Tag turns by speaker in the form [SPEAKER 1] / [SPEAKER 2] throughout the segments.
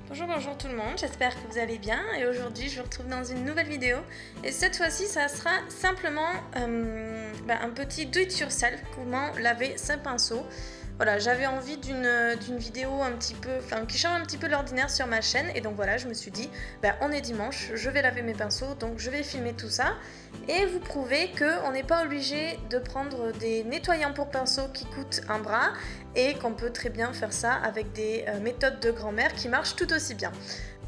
[SPEAKER 1] Bonjour tout le monde, j'espère que vous allez bien et aujourd'hui je vous retrouve dans une nouvelle vidéo et cette fois-ci ça sera simplement un petit do it yourself, comment laver ses pinceaux. Voilà, j'avais envie d'une vidéo un petit peu, qui change un petit peu de l'ordinaire sur ma chaîne et donc voilà, je me suis dit, on est dimanche, je vais laver mes pinceaux, donc je vais filmer tout ça et vous prouver qu'on n'est pas obligé de prendre des nettoyants pour pinceaux qui coûtent un bras et qu'on peut très bien faire ça avec des méthodes de grand-mère qui marchent tout aussi bien.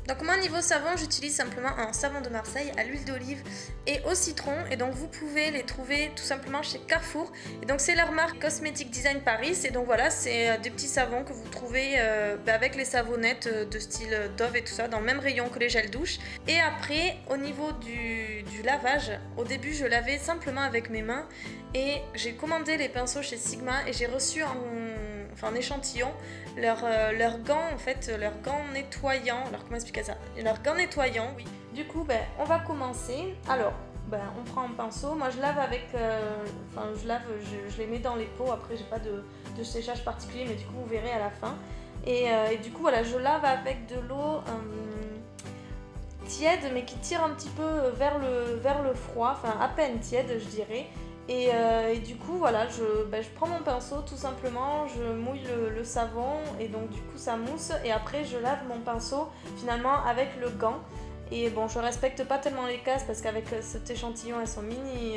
[SPEAKER 1] Donc moi niveau savon j'utilise simplement un savon de Marseille à l'huile d'olive et au citron et donc vous pouvez les trouver tout simplement chez Carrefour et donc c'est leur marque Cosmetic Design Paris et donc voilà c'est des petits savons que vous trouvez avec les savonnettes de style Dove et tout ça dans le même rayon que les gels douche. Et après au niveau du lavage, au début je lavais simplement avec mes mains et j'ai commandé les pinceaux chez Sigma et j'ai reçu en échantillon leurs gants en fait, leurs gants nettoyants. Alors comment expliquer ça? Leurs gants nettoyants, oui. Du coup on va commencer. Alors on prend un pinceau, moi je lave avec, je les mets dans les pots, après j'ai pas de séchage particulier mais du coup vous verrez à la fin. Et du coup voilà, je lave avec de l'eau tiède mais qui tire un petit peu vers le froid, enfin à peine tiède je dirais. Et du coup voilà, je prends mon pinceau tout simplement, je mouille le savon et donc du coup ça mousse et après je lave mon pinceau finalement avec le gant. Et bon, je respecte pas tellement les cases parce qu'avec cet échantillon elles sont mini,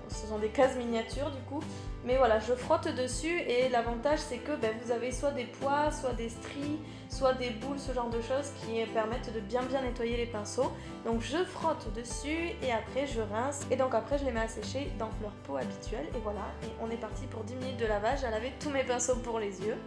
[SPEAKER 1] ce sont des cases miniatures du coup. Mais voilà, je frotte dessus et l'avantage c'est que vous avez soit des pois, soit des stries, soit des boules, ce genre de choses qui permettent de bien nettoyer les pinceaux. Donc je frotte dessus et après je rince et donc après je les mets à sécher dans leur pot habituel et voilà. Et on est parti pour 10 minutes de lavage à laver tous mes pinceaux pour les yeux.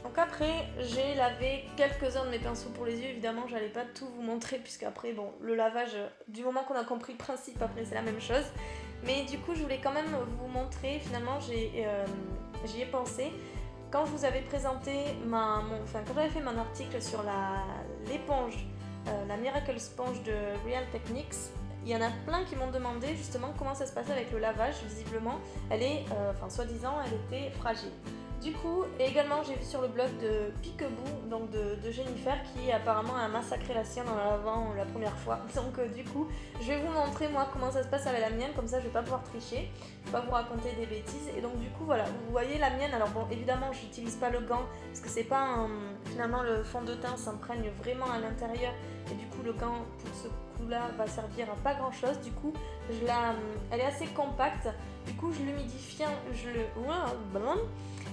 [SPEAKER 1] Donc après j'ai lavé quelques-uns de mes pinceaux pour les yeux, évidemment j'allais pas tout vous montrer puisque après le lavage, du moment qu'on a compris le principe après c'est la même chose. Mais du coup je voulais quand même vous montrer, finalement j'y ai pensé. Quand je vous avais présenté quand j'avais fait mon article sur l'éponge, la Miracle Sponge de Real Techniques, il y en a plein qui m'ont demandé justement comment ça se passait avec le lavage. Visiblement elle est, soi-disant elle était fragile. Du coup, également j'ai vu sur le blog de Piquebou, donc de Jennifer, qui apparemment a massacré la sienne en la lavant la première fois. Donc du coup, je vais vous montrer moi comment ça se passe avec la mienne, comme ça je vais pas pouvoir tricher, je vais pas vous raconter des bêtises. Et donc du coup voilà, vous voyez la mienne, alors bon évidemment j'utilise pas le gant, parce que c'est pas finalement le fond de teint s'imprègne vraiment à l'intérieur, et du coup le gant pour ce coup-là va servir à pas grand chose. Du coup, elle est assez compacte, du coup je l'humidifie,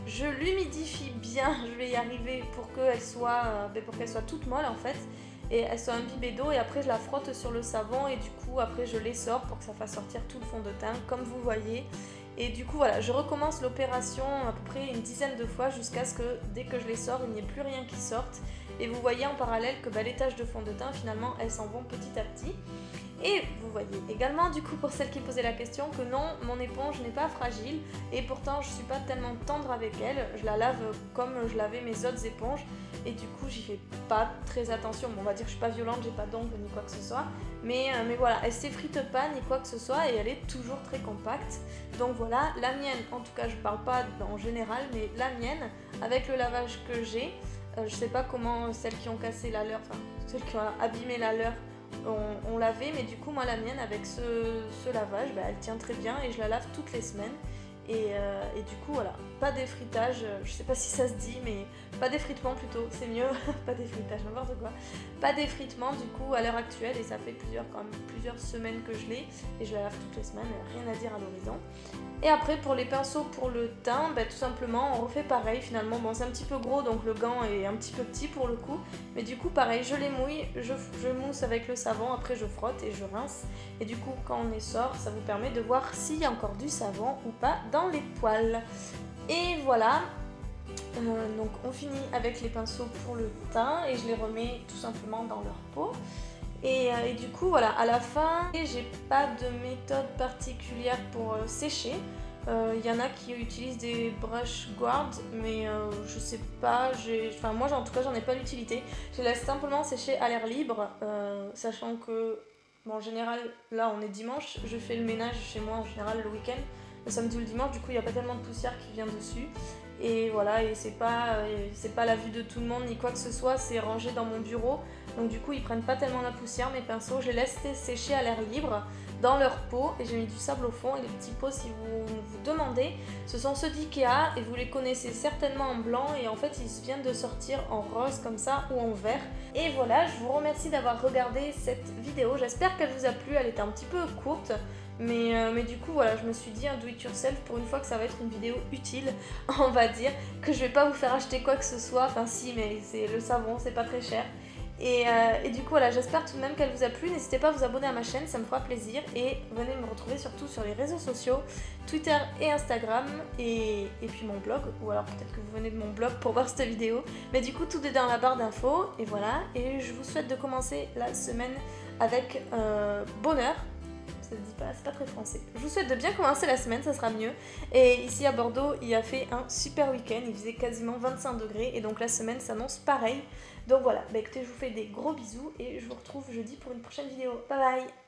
[SPEAKER 1] je l'humidifie bien, je vais y arriver pour qu'elle soit toute molle en fait et elle soit imbibée d'eau et après je la frotte sur le savon et du coup après je l'essore pour que ça fasse sortir tout le fond de teint comme vous voyez. Et du coup voilà, je recommence l'opération à peu près une dizaine de fois jusqu'à ce que dès que je les sors il n'y ait plus rien qui sorte. Et vous voyez en parallèle que les taches de fond de teint finalement elles s'en vont petit à petit. Et vous voyez également du coup pour celles qui posaient la question que non, mon éponge n'est pas fragile et pourtant je suis pas tellement tendre avec elle, je la lave comme je lavais mes autres éponges et du coup j'y fais pas très attention. Bon, on va dire que je suis pas violente, j'ai pas d'ongles ni quoi que ce soit, mais voilà, elle s'effrite pas ni quoi que ce soit et elle est toujours très compacte. Donc voilà, la mienne, en tout cas je parle pas en général, mais la mienne avec le lavage que j'ai, je sais pas comment celles qui ont cassé la leur, celles qui ont abîmé la leur on lavé, mais du coup moi la mienne avec ce lavage elle tient très bien et je la lave toutes les semaines et du coup voilà, pas d'effritage, je sais pas si ça se dit, mais pas d'effritement plutôt, c'est mieux, pas d'effritage, n'importe quoi. Pas d'effritement du coup à l'heure actuelle, et ça fait quand même plusieurs semaines que je l'ai, et je la lave toutes les semaines, rien à dire à l'horizon. Et après pour les pinceaux pour le teint, bah, tout simplement on refait pareil finalement. Bon, c'est un petit peu gros donc le gant est un petit peu petit pour le coup, mais du coup pareil, je les mouille, je mousse avec le savon, après je frotte et je rince, et du coup quand on essore ça vous permet de voir s'il y a encore du savon ou pas dans les poils. Et voilà, donc on finit avec les pinceaux pour le teint et je les remets tout simplement dans leur pot. Et du coup voilà, à la fin, j'ai pas de méthode particulière pour sécher. Il y en a qui utilisent des brush guards, mais je sais pas, enfin moi en tout cas j'en ai pas l'utilité. Je les laisse simplement sécher à l'air libre, sachant que bon, en général là on est dimanche, je fais le ménage chez moi en général le week-end, le samedi ou le dimanche, du coup il n'y a pas tellement de poussière qui vient dessus. Et voilà, et c'est pas la vue de tout le monde ni quoi que ce soit, c'est rangé dans mon bureau. Donc du coup ils prennent pas tellement la poussière mes pinceaux, je les laisse sécher à l'air libre dans leur pot et j'ai mis du sable au fond. Et les petits pots, si vous vous demandez, ce sont ceux d'Ikea et vous les connaissez certainement en blanc, et en fait ils viennent de sortir en rose comme ça ou en vert. Et voilà, je vous remercie d'avoir regardé cette vidéo, j'espère qu'elle vous a plu, elle était un petit peu courte. Mais du coup voilà, je me suis dit un do it yourself pour une fois que ça va être une vidéo utile, on va dire, que je vais pas vous faire acheter quoi que ce soit, enfin si, mais c'est le savon, c'est pas très cher. Et du coup voilà, j'espère tout de même qu'elle vous a plu, n'hésitez pas à vous abonner à ma chaîne, ça me fera plaisir, et venez me retrouver surtout sur les réseaux sociaux, Twitter et Instagram, et puis mon blog, ou alors peut-être que vous venez de mon blog pour voir cette vidéo, mais du coup tout est dans la barre d'infos, et voilà, et je vous souhaite de commencer la semaine avec bonheur. Ça se dit pas, c'est pas très français. Je vous souhaite de bien commencer la semaine, ça sera mieux. Et ici à Bordeaux, il a fait un super week-end, il faisait quasiment 25 degrés et donc la semaine s'annonce pareil. Donc voilà, bah écoutez, je vous fais des gros bisous et je vous retrouve jeudi pour une prochaine vidéo. Bye bye!